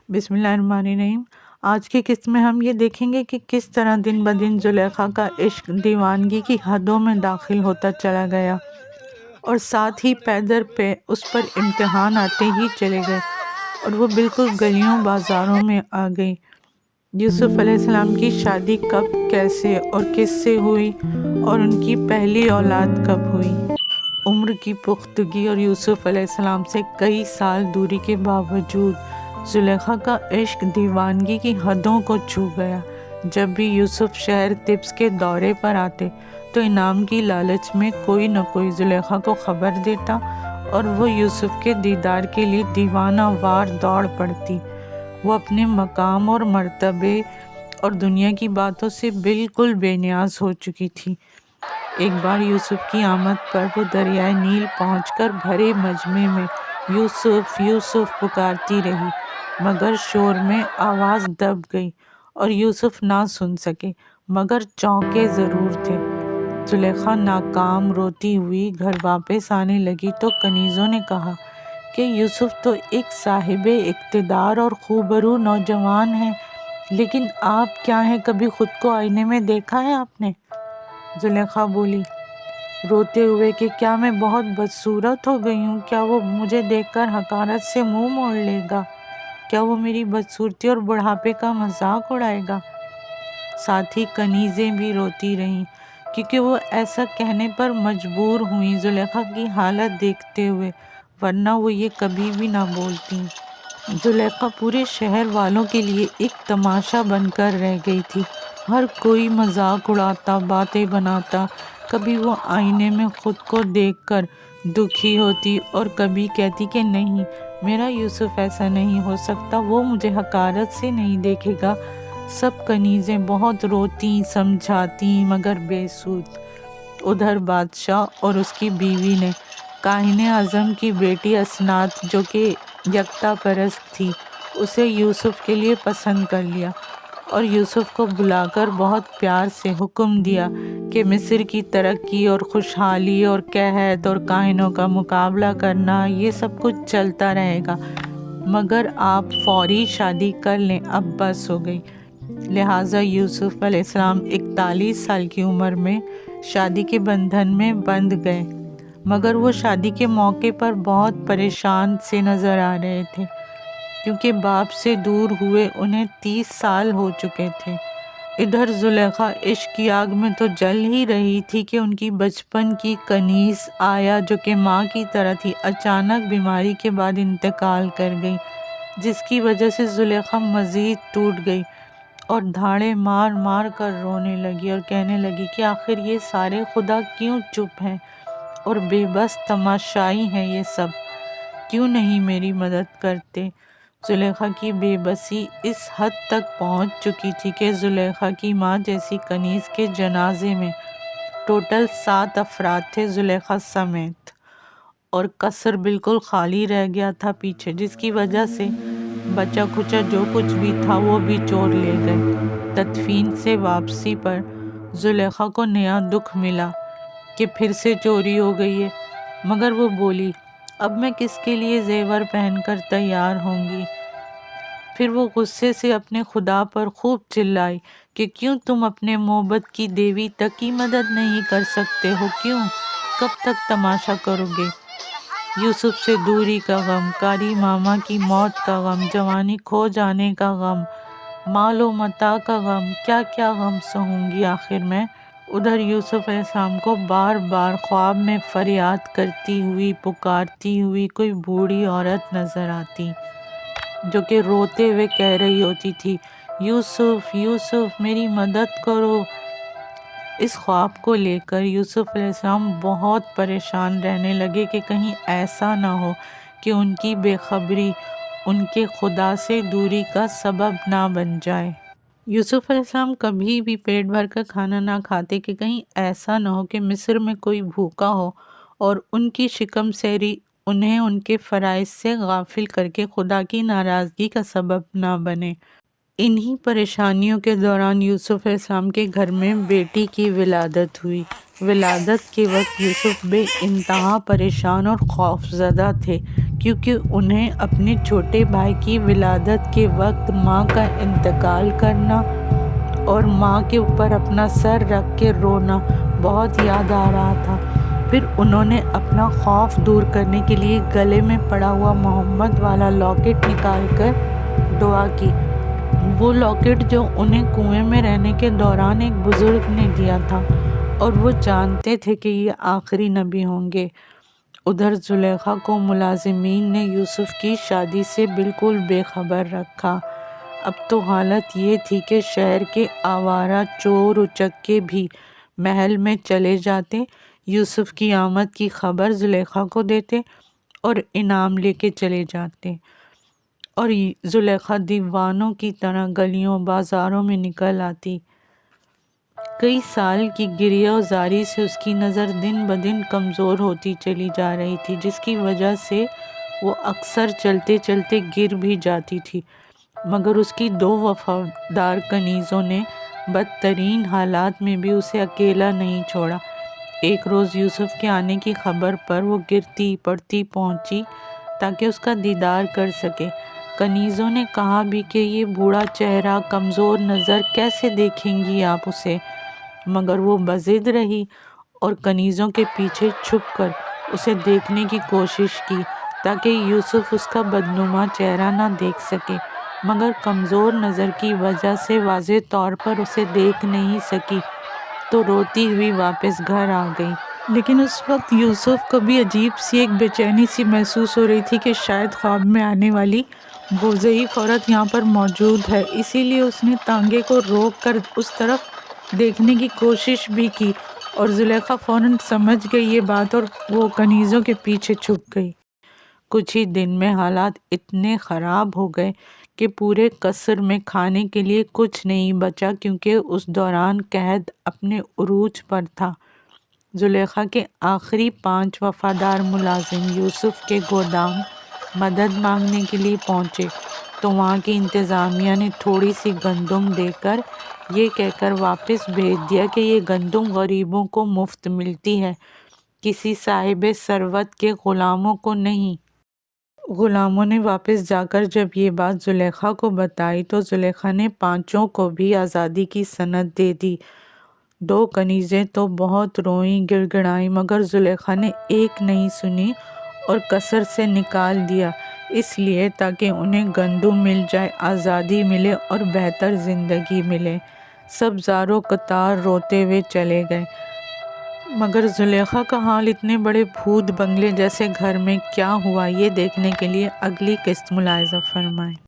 بسم اللہ الرحمن الرحیم۔ آج کی قسط میں ہم یہ دیکھیں گے کہ کس طرح دن بدن زلیخا کا عشق دیوانگی کی حدوں میں داخل ہوتا چلا گیا اور ساتھ ہی پیدر پہ اس پر امتحان آتے ہی چلے گئے اور وہ بالکل گلیوں بازاروں میں آ گئی۔ یوسف علیہ السلام کی شادی کب، کیسے اور کس سے ہوئی اور ان کی پہلی اولاد کب ہوئی؟ عمر کی پختگی اور یوسف علیہ السلام سے کئی سال دوری کے باوجود زلیخا کا عشق دیوانگی کی حدوں کو چھو گیا۔ جب بھی یوسف شہر طبس کے دورے پر آتے تو انعام کی لالچ میں کوئی نہ کوئی زلیخا کو خبر دیتا اور وہ یوسف کے دیدار کے لیے دیوانہ وار دوڑ پڑتی۔ وہ اپنے مقام اور مرتبے اور دنیا کی باتوں سے بالکل بے نیاز ہو چکی تھی۔ ایک بار یوسف کی آمد پر وہ دریائے نیل پہنچ کر بھرے مجمع میں یوسف یوسف پکارتی رہی، مگر شور میں آواز دب گئی اور یوسف نہ سن سکے، مگر چونکے ضرور تھے۔ زلیخا ناکام روتی ہوئی گھر واپس آنے لگی تو کنیزوں نے کہا کہ یوسف تو ایک صاحب اقتدار اور خوبرو نوجوان ہیں، لیکن آپ کیا ہیں، کبھی خود کو آئینے میں دیکھا ہے آپ نے؟ زلیخا بولی روتے ہوئے کہ کیا میں بہت بدصورت ہو گئی ہوں؟ کیا وہ مجھے دیکھ کر حقارت سے منہ موڑ لے گا؟ کیا وہ میری بدصورتی اور بڑھاپے کا مذاق اڑائے گا؟ ساتھ ہی کنیزیں بھی روتی رہیں کیونکہ وہ ایسا کہنے پر مجبور ہوئیں زلیخا کی حالت دیکھتے ہوئے، ورنہ وہ یہ کبھی بھی نہ بولتیں۔ زلیخا پورے شہر والوں کے لیے ایک تماشا بن کر رہ گئی تھی۔ ہر کوئی مذاق اڑاتا، باتیں بناتا۔ کبھی وہ آئینے میں خود کو دیکھ کر دکھی ہوتی اور کبھی کہتی کہ نہیں، میرا یوسف ایسا نہیں ہو سکتا، وہ مجھے حقارت سے نہیں دیکھے گا۔ سب کنیزیں بہت روتیں، سمجھاتیں، مگر بے سود۔ ادھر بادشاہ اور اس کی بیوی نے کاہن اعظم کی بیٹی اسنات، جو کہ یکتا پرست تھی، اسے یوسف کے لیے پسند کر لیا اور یوسف کو بلا کر بہت پیار سے حکم دیا کہ مصر کی ترقی اور خوشحالی اور قحط اور کاہنوں کا مقابلہ کرنا، یہ سب کچھ چلتا رہے گا، مگر آپ فوری شادی کر لیں، اب بس ہو گئی۔ لہٰذا یوسف علیہ السلام 41 سال کی عمر میں شادی کے بندھن میں بندھ گئے، مگر وہ شادی کے موقع پر بہت پریشان سے نظر آ رہے تھے، کیونکہ باپ سے دور ہوئے انہیں 30 سال ہو چکے تھے۔ ادھر زلیخا عشق کی آگ میں تو جل ہی رہی تھی کہ ان کی بچپن کی کنیز آیا، جو کہ ماں کی طرح تھی، اچانک بیماری کے بعد انتقال کر گئی، جس کی وجہ سے زلیخا مزید ٹوٹ گئی اور دھاڑے مار مار کر رونے لگی اور کہنے لگی کہ آخر یہ سارے خدا کیوں چپ ہیں اور بے بس تماشائی ہیں، یہ سب کیوں نہیں میری مدد کرتے؟ زلیخا کی بے بسی اس حد تک پہنچ چکی تھی کہ زلیخا کی ماں جیسی کنیز کے جنازے میں ٹوٹل 7 افراد تھے زلیخا سمیت، اور قصر بالکل خالی رہ گیا تھا پیچھے، جس کی وجہ سے بچا کھچا جو کچھ بھی تھا وہ بھی چور لے گئے۔ تدفین سے واپسی پر زلیخا کو نیا دکھ ملا کہ پھر سے چوری ہو گئی ہے، مگر وہ بولی اب میں کس کے لیے زیور پہن کر تیار ہوں گی؟ پھر وہ غصے سے اپنے خدا پر خوب چلائی کہ کیوں تم اپنے موبد کی دیوی تک کی مدد نہیں کر سکتے ہو؟ کیوں؟ کب تک تماشا کرو گے؟ یوسف سے دوری کا غم، قاری ماما کی موت کا غم، جوانی کھو جانے کا غم، مال و متاع کا غم، کیا کیا غم سہوں گی آخر میں؟ ادھر یوسف علیہ السلام کو بار بار خواب میں فریاد کرتی ہوئی، پکارتی ہوئی کوئی بوڑھی عورت نظر آتی، جو کہ روتے ہوئے کہہ رہی ہوتی تھی یوسف یوسف میری مدد کرو۔ اس خواب کو لے کر یوسف علیہ السلام بہت پریشان رہنے لگے کہ کہیں ایسا نہ ہو کہ ان کی بے خبری ان کے خدا سے دوری کا سبب نہ بن جائے۔ یوسف علیہ السلام کبھی بھی پیٹ بھر کر کھانا نہ کھاتے کہ کہیں ایسا نہ ہو کہ مصر میں کوئی بھوکا ہو اور ان کی شکم سیری انہیں ان کے فرائض سے غافل کر کے خدا کی ناراضگی کا سبب نہ بنے۔ انہی پریشانیوں کے دوران یوسف علیہ السلام کے گھر میں بیٹی کی ولادت ہوئی۔ ولادت کے وقت یوسف بے انتہا پریشان اور خوف زدہ تھے کیونکہ انہیں اپنے چھوٹے بھائی کی ولادت کے وقت ماں کا انتقال کرنا اور ماں کے اوپر اپنا سر رکھ کے رونا بہت یاد آ رہا تھا۔ پھر انہوں نے اپنا خوف دور کرنے کے لیے گلے میں پڑا ہوا محمد والا لاکٹ نکال کر دعا کی، وہ لاکٹ جو انہیں کنویں میں رہنے کے دوران ایک بزرگ نے دیا تھا، اور وہ جانتے تھے کہ یہ آخری نبی ہوں گے۔ ادھر زلیخا کو ملازمین نے یوسف کی شادی سے بالکل بے خبر رکھا۔ اب تو حالت یہ تھی کہ شہر کے آوارہ چور اچکے بھی محل میں چلے جاتے، یوسف کی آمد کی خبر زلیخا کو دیتے اور انعام لے کے چلے جاتے، اور زلیخا دیوانوں کی طرح گلیوں بازاروں میں نکل آتی۔ کئی سال کی گریہ و زاری سے اس کی نظر دن بدن کمزور ہوتی چلی جا رہی تھی، جس کی وجہ سے وہ اکثر چلتے چلتے گر بھی جاتی تھی، مگر اس کی 2 وفادار کنیزوں نے بدترین حالات میں بھی اسے اکیلا نہیں چھوڑا۔ ایک روز یوسف کے آنے کی خبر پر وہ گرتی پڑتی پہنچی تاکہ اس کا دیدار کر سکے۔ کنیزوں نے کہا بھی کہ یہ بوڑھا چہرہ، کمزور نظر، کیسے دیکھیں گی آپ اسے؟ مگر وہ بضد رہی اور کنیزوں کے پیچھے چھپ کر اسے دیکھنے کی کوشش کی تاکہ یوسف اس کا بدنما چہرہ نہ دیکھ سکے، مگر کمزور نظر کی وجہ سے واضح طور پر اسے دیکھ نہیں سکی تو روتی ہوئی واپس گھر آ گئی۔ لیکن اس وقت یوسف کو بھی عجیب سی ایک بے چینی سی محسوس ہو رہی تھی کہ شاید خواب میں آنے والی وہ ضعیف عورت یہاں پر موجود ہے، اسی لیے اس نے تانگے کو روک کر اس طرف دیکھنے کی کوشش بھی کی، اور زلیخا فوراً سمجھ گئی یہ بات اور وہ کنیزوں کے پیچھے چھپ گئی۔ کچھ ہی دن میں حالات اتنے خراب ہو گئے کہ پورے قصر میں کھانے کے لیے کچھ نہیں بچا، کیونکہ اس دوران قحط اپنے عروج پر تھا۔ زلیخا کے آخری 5 وفادار ملازم یوسف کے گودام مدد مانگنے کے لیے پہنچے تو وہاں کی انتظامیہ نے تھوڑی سی گندم دے کر یہ کہہ کر واپس بھیج دیا کہ یہ گندم غریبوں کو مفت ملتی ہے، کسی صاحب ثروت کے غلاموں کو نہیں۔ غلاموں نے واپس جا کر جب یہ بات زلیخا کو بتائی تو زلیخا نے 5 کو بھی آزادی کی سند دے دی۔ 2 کنیزیں تو بہت روئیں، گڑ گڑائیں، مگر زلیخا نے ایک نہیں سنی اور قصر سے نکال دیا، اس لیے تاکہ انہیں گندم مل جائے، آزادی ملے اور بہتر زندگی ملے۔ سب زار و قطار روتے ہوئے چلے گئے، مگر زلیخا کا حال اتنے بڑے بھوت بنگلے جیسے گھر میں کیا ہوا، یہ دیکھنے کے لیے اگلی قسط ملاحظہ فرمائیں۔